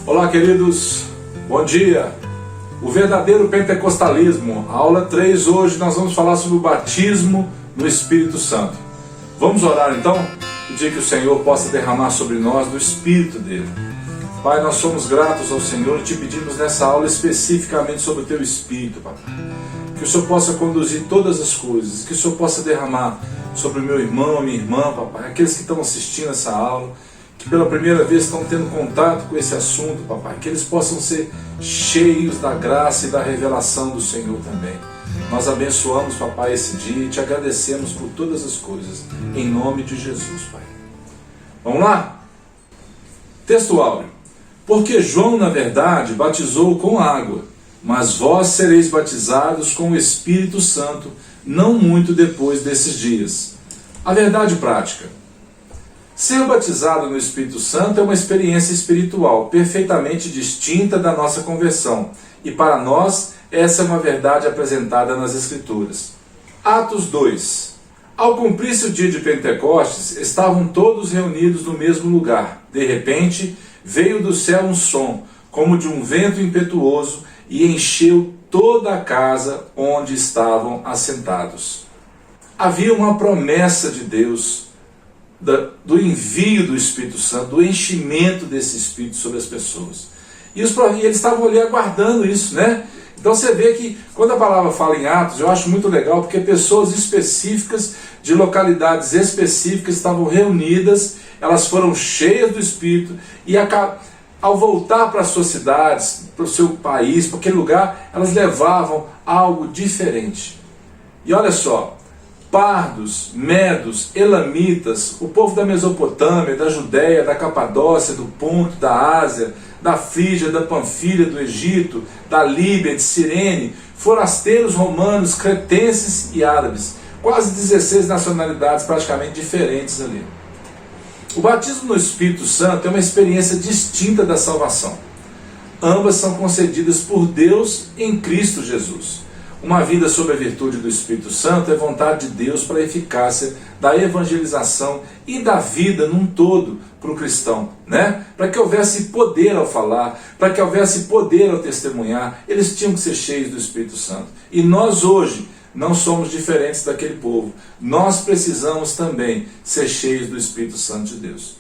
Olá, queridos, bom dia. O verdadeiro pentecostalismo, aula 3. Hoje nós vamos falar sobre o batismo no Espírito Santo. Vamos orar então? Pedir que o Senhor possa derramar sobre nós do Espírito dele. Pai, nós somos gratos ao Senhor e te pedimos nessa aula especificamente sobre o teu Espírito, Papai. Que o Senhor possa conduzir todas as coisas, que o Senhor possa derramar sobre o meu irmão, a minha irmã, Papai, aqueles que estão assistindo essa aula, que pela primeira vez estão tendo contato com esse assunto, Papai, que eles possam ser cheios da graça e da revelação do Senhor também. Nós abençoamos, Papai, esse dia e te agradecemos por todas as coisas, em nome de Jesus, Pai. Vamos lá? Texto áureo. Porque João, na verdade, batizou com água, mas vós sereis batizados com o Espírito Santo, não muito depois desses dias. A verdade prática. Ser batizado no Espírito Santo é uma experiência espiritual perfeitamente distinta da nossa conversão, e para nós essa é uma verdade apresentada nas Escrituras. Atos 2. Ao cumprir-se o dia de Pentecostes, estavam todos reunidos no mesmo lugar. De repente, veio do céu um som, como de um vento impetuoso, e encheu toda a casa onde estavam assentados. Havia uma promessa de Deus, do envio do Espírito Santo, do enchimento desse Espírito sobre as pessoas. E eles estavam ali aguardando isso, né? Então você vê que quando a palavra fala em Atos, eu acho muito legal, porque pessoas específicas, de localidades específicas, estavam reunidas, elas foram cheias do Espírito, e ao voltar para as suas cidades, para o seu país, para aquele lugar, elas levavam algo diferente. E olha só, pardos, medos, elamitas, o povo da Mesopotâmia, da Judéia, da Capadócia, do Ponto, da Ásia, da Frígia, da Panfilha, do Egito, da Líbia, de Cirene, forasteiros romanos, cretenses e árabes, quase 16 nacionalidades praticamente diferentes ali. O batismo no Espírito Santo é uma experiência distinta da salvação. Ambas são concedidas por Deus em Cristo Jesus. Uma vida sob a virtude do Espírito Santo é vontade de Deus para a eficácia da evangelização e da vida num todo para o cristão, né? Para que houvesse poder ao falar, para que houvesse poder ao testemunhar, eles tinham que ser cheios do Espírito Santo. E nós hoje não somos diferentes daquele povo. Nós precisamos também ser cheios do Espírito Santo de Deus.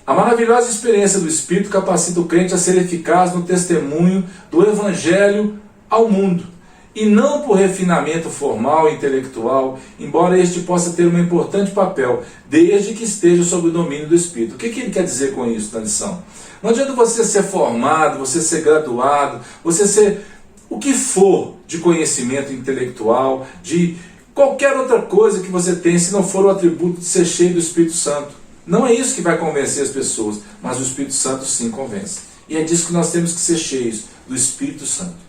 A maravilhosa experiência do Espírito capacita o crente a ser eficaz no testemunho do Evangelho ao mundo. E não por refinamento formal e intelectual, embora este possa ter um importante papel, desde que esteja sob o domínio do Espírito. O que ele quer dizer com isso na lição? Não adianta você ser formado, você ser graduado, você ser o que for de conhecimento intelectual, de qualquer outra coisa que você tem, se não for o atributo de ser cheio do Espírito Santo. Não é isso que vai convencer as pessoas, mas o Espírito Santo sim convence. E é disso que nós temos que ser cheios, do Espírito Santo.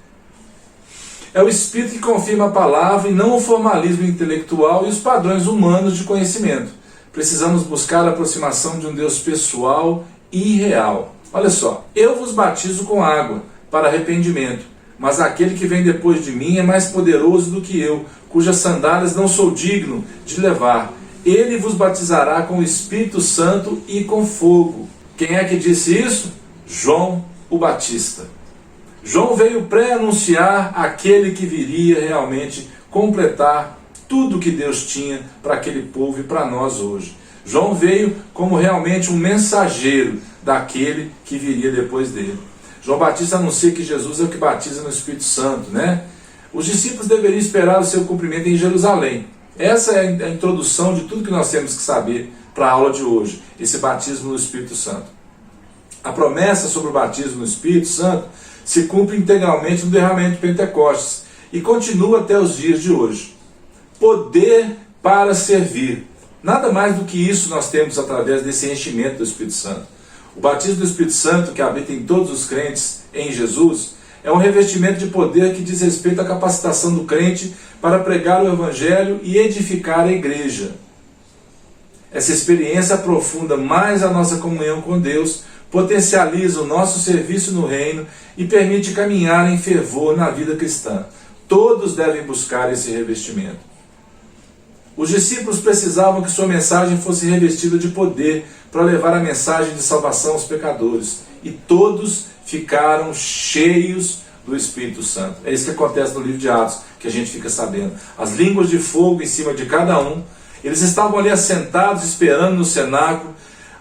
É o Espírito que confirma a palavra e não o formalismo intelectual e os padrões humanos de conhecimento. Precisamos buscar a aproximação de um Deus pessoal e real. Olha só, eu vos batizo com água para arrependimento, mas aquele que vem depois de mim é mais poderoso do que eu, cujas sandálias não sou digno de levar. Ele vos batizará com o Espírito Santo e com fogo. Quem é que disse isso? João o Batista. João veio pré-anunciar aquele que viria realmente completar tudo que Deus tinha para aquele povo e para nós hoje. João veio como realmente um mensageiro daquele que viria depois dele. João Batista anuncia que Jesus é o que batiza no Espírito Santo, né? Os discípulos deveriam esperar o seu cumprimento em Jerusalém. Essa é a introdução de tudo que nós temos que saber para a aula de hoje, esse batismo no Espírito Santo. A promessa sobre o batismo no Espírito Santo se cumpre integralmente no derramamento de Pentecostes e continua até os dias de hoje. Poder para servir. Nada mais do que isso nós temos através desse enchimento do Espírito Santo. O batismo do Espírito Santo, que habita em todos os crentes em Jesus, é um revestimento de poder que diz respeito à capacitação do crente para pregar o Evangelho e edificar a igreja. Essa experiência aprofunda mais a nossa comunhão com Deus, potencializa o nosso serviço no reino e permite caminhar em fervor na vida cristã. Todos devem buscar esse revestimento. Os discípulos precisavam que sua mensagem fosse revestida de poder para levar a mensagem de salvação aos pecadores. e todos ficaram cheios do Espírito Santo. É isso que acontece no livro de Atos, que a gente fica sabendo. As línguas de fogo em cima de cada um. Eles estavam ali assentados, esperando no cenáculo,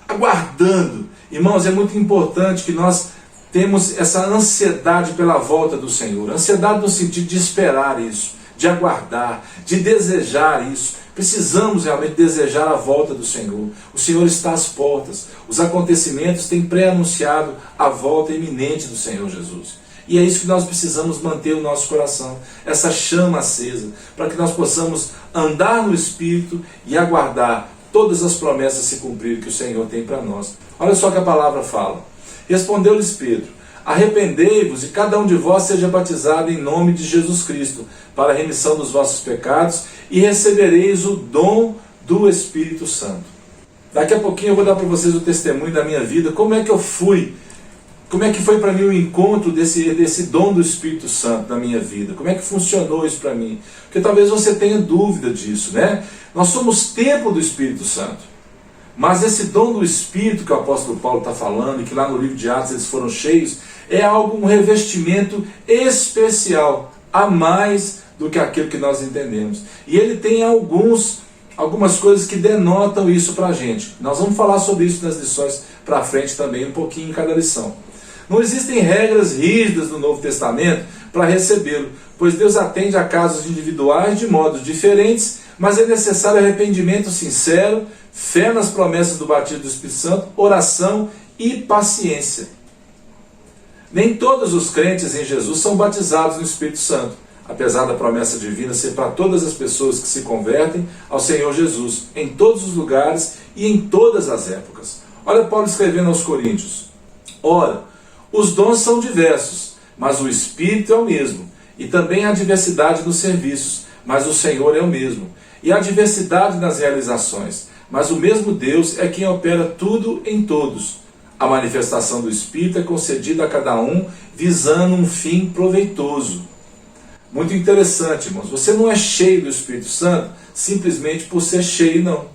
aguardando. Irmãos, é muito importante que nós temos essa ansiedade pela volta do Senhor. Ansiedade no sentido de esperar isso, de aguardar, de desejar isso. Precisamos realmente desejar a volta do Senhor. O Senhor está às portas. Os acontecimentos têm pré-anunciado a volta iminente do Senhor Jesus. E é isso que nós precisamos manter no nosso coração, essa chama acesa, para que nós possamos andar no Espírito e aguardar todas as promessas se cumprirem que o Senhor tem para nós. Olha só o que a palavra fala. Respondeu-lhes Pedro: arrependei-vos e cada um de vós seja batizado em nome de Jesus Cristo, para a remissão dos vossos pecados, e recebereis o dom do Espírito Santo. Daqui a pouquinho eu vou dar para vocês o testemunho da minha vida, como é que eu fui. Como é que foi para mim o encontro desse dom do Espírito Santo na minha vida? Como é que funcionou isso para mim? Porque talvez você tenha dúvida disso, né? Nós somos templo do Espírito Santo. Mas esse dom do Espírito que o apóstolo Paulo está falando, e que lá no livro de Atos eles foram cheios, é algo, um revestimento especial, a mais do que aquilo que nós entendemos. E ele tem algumas coisas que denotam isso para a gente. Nós vamos falar sobre isso nas lições para frente também, um pouquinho em cada lição. Não existem regras rígidas no Novo Testamento para recebê-lo, pois Deus atende a casos individuais de modos diferentes, mas é necessário arrependimento sincero, fé nas promessas do batismo do Espírito Santo, oração e paciência. Nem todos os crentes em Jesus são batizados no Espírito Santo, apesar da promessa divina ser para todas as pessoas que se convertem ao Senhor Jesus, em todos os lugares e em todas as épocas. Olha Paulo escrevendo aos Coríntios: ora, os dons são diversos, mas o Espírito é o mesmo, e também há diversidade nos serviços, mas o Senhor é o mesmo, e há diversidade nas realizações, mas o mesmo Deus é quem opera tudo em todos. A manifestação do Espírito é concedida a cada um, visando um fim proveitoso. Muito interessante, irmãos. Você não é cheio do Espírito Santo simplesmente por ser cheio, não.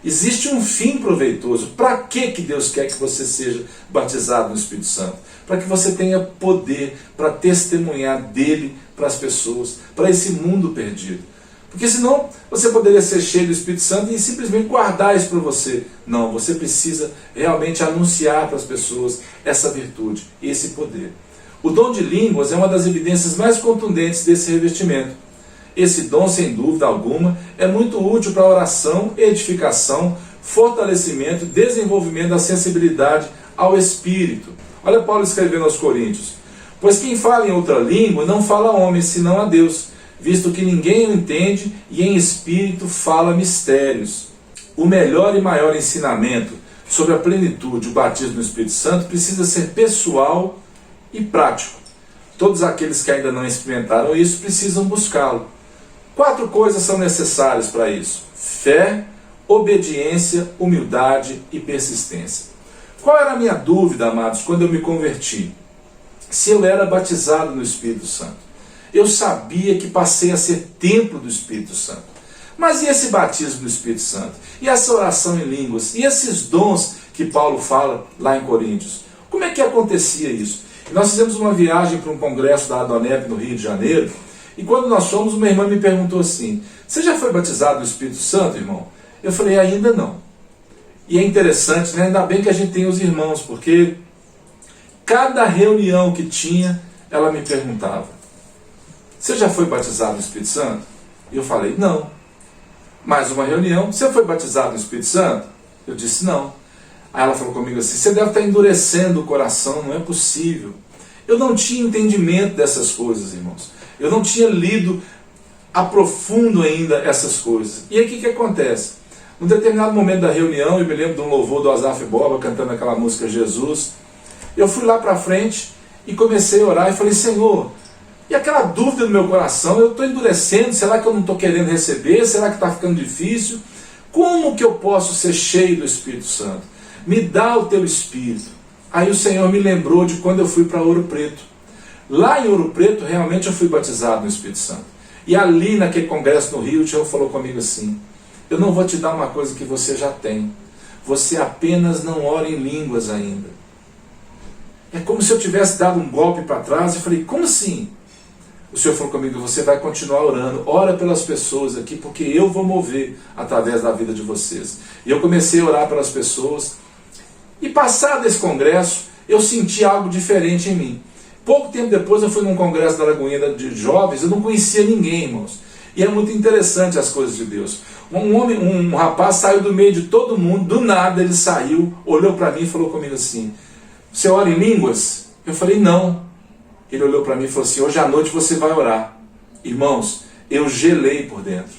Existe um fim proveitoso. Para que Deus quer que você seja batizado no Espírito Santo? Para que você tenha poder para testemunhar dele para as pessoas, para esse mundo perdido. Porque senão você poderia ser cheio do Espírito Santo e simplesmente guardar isso para você. Não, você precisa realmente anunciar para as pessoas essa virtude, esse poder. O dom de línguas é uma das evidências mais contundentes desse revestimento. Esse dom, sem dúvida alguma, é muito útil para a oração, edificação, fortalecimento, desenvolvimento da sensibilidade ao Espírito. Olha Paulo escrevendo aos Coríntios: pois quem fala em outra língua não fala a homem, senão a Deus, visto que ninguém o entende, e em espírito fala mistérios. O melhor e maior ensinamento sobre a plenitude, o batismo no Espírito Santo, precisa ser pessoal e prático. Todos aqueles que ainda não experimentaram isso precisam buscá-lo. 4 coisas são necessárias para isso: fé, obediência, humildade e persistência. Qual era a minha dúvida, amados, quando eu me converti? Se eu era batizado no Espírito Santo. Eu sabia que passei a ser templo do Espírito Santo. Mas e esse batismo do Espírito Santo? E essa oração em línguas? E esses dons que Paulo fala lá em Coríntios? Como é que acontecia isso? E nós fizemos uma viagem para um congresso da Adonep no Rio de Janeiro, e quando nós fomos, uma irmã me perguntou assim: você já foi batizado no Espírito Santo, irmão? Eu falei: ainda não. E é interessante, né? Ainda bem que a gente tem os irmãos, porque cada reunião que tinha, ela me perguntava: você já foi batizado no Espírito Santo? E eu falei: não. Mais uma reunião: você foi batizado no Espírito Santo? Eu disse: não. Aí ela falou comigo assim: você deve estar endurecendo o coração, não é possível. Eu não tinha entendimento dessas coisas, irmãos. Eu não tinha lido a profundo ainda essas coisas. E aí o que acontece? Num determinado momento da reunião, eu me lembro de um louvor do Asaf Borba cantando aquela música Jesus. Eu fui lá para frente e comecei a orar e falei: Senhor, e aquela dúvida no meu coração, eu estou endurecendo, será que eu não estou querendo receber? Será que está ficando difícil? Como que eu posso ser cheio do Espírito Santo? Me dá o teu Espírito. Aí o Senhor me lembrou de quando eu fui para Ouro Preto. Lá em Ouro Preto, realmente eu fui batizado no Espírito Santo. E ali naquele congresso no Rio, o Senhor falou comigo assim: eu não vou te dar uma coisa que você já tem. Você apenas não ora em línguas ainda. É como se eu tivesse dado um golpe para trás e falei, como assim? O Senhor falou comigo, você vai continuar orando, ora pelas pessoas aqui, porque eu vou mover através da vida de vocês. E eu comecei a orar pelas pessoas, e passado esse congresso, eu senti algo diferente em mim. Pouco tempo depois eu fui num congresso da Lagoinha de jovens, eu não conhecia ninguém, irmãos. E é muito interessante as coisas de Deus. Um rapaz saiu do meio de todo mundo, do nada ele saiu, olhou para mim e falou comigo assim, você ora em línguas? Eu falei, não. Ele olhou para mim e falou assim, hoje à noite você vai orar. Irmãos, eu gelei por dentro.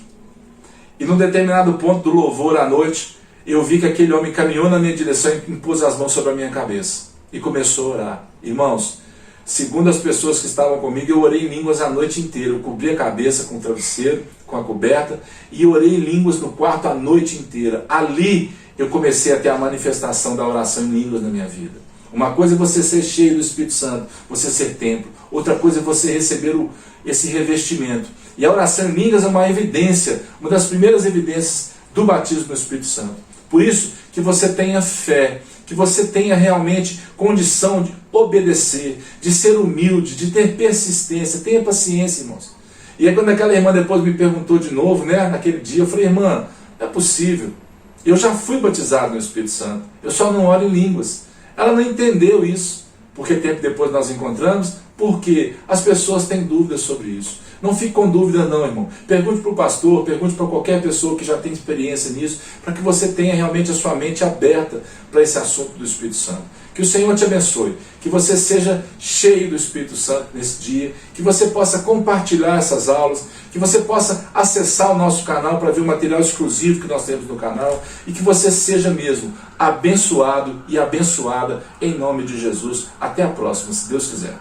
E num determinado ponto do louvor à noite, eu vi que aquele homem caminhou na minha direção e impôs as mãos sobre a minha cabeça. E começou a orar. Irmãos, segundo as pessoas que estavam comigo, eu orei em línguas a noite inteira. Eu cobri a cabeça com o travesseiro, com a coberta, e orei em línguas no quarto a noite inteira. Ali eu comecei a ter a manifestação da oração em línguas na minha vida. Uma coisa é você ser cheio do Espírito Santo, você ser templo. Outra coisa é você receber esse revestimento. E a oração em línguas é uma evidência, uma das primeiras evidências do batismo no Espírito Santo. Por isso que você tenha fé, que você tenha realmente condição de obedecer, de ser humilde, de ter persistência, tenha paciência, irmãos. E aí quando aquela irmã depois me perguntou de novo, naquele dia, eu falei, irmã, não é possível. Eu já fui batizado no Espírito Santo, eu só não oro em línguas. Ela não entendeu isso, porque tempo depois nós encontramos, porque as pessoas têm dúvidas sobre isso. Não fique com dúvida não, irmão. Pergunte para o pastor, pergunte para qualquer pessoa que já tem experiência nisso, para que você tenha realmente a sua mente aberta para esse assunto do Espírito Santo. Que o Senhor te abençoe, que você seja cheio do Espírito Santo nesse dia, que você possa compartilhar essas aulas, que você possa acessar o nosso canal para ver o material exclusivo que nós temos no canal, e que você seja mesmo abençoado e abençoada em nome de Jesus. Até a próxima, se Deus quiser.